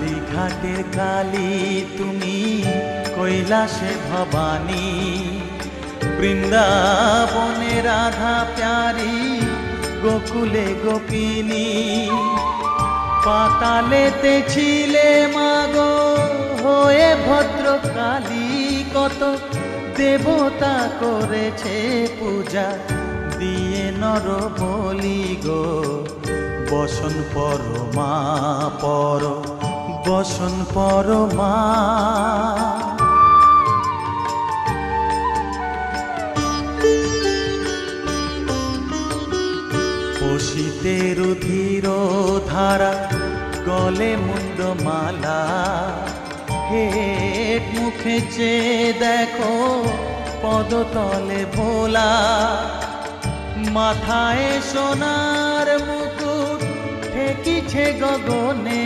কালীঘাটের কালী তুমি, কৈলাসে ভবানী, বৃন্দাবনে রাধা প্যারি, গোকুলে গোপিনী। পাতালেতে ছিলে মাগো হয়ে ভদ্রকালী, কত দেবতা করেছে পূজা দিয়ে নর বলি গো। বসন পরমা পর, বসন পরমা। পশিতে রুধির ধারা, গলে মুন্ডমালা, হেট মুখে চেয়ে দেখো পদতলে ভোলা। মাথায় সোনার মুকুট ঠেকিছে গগনে,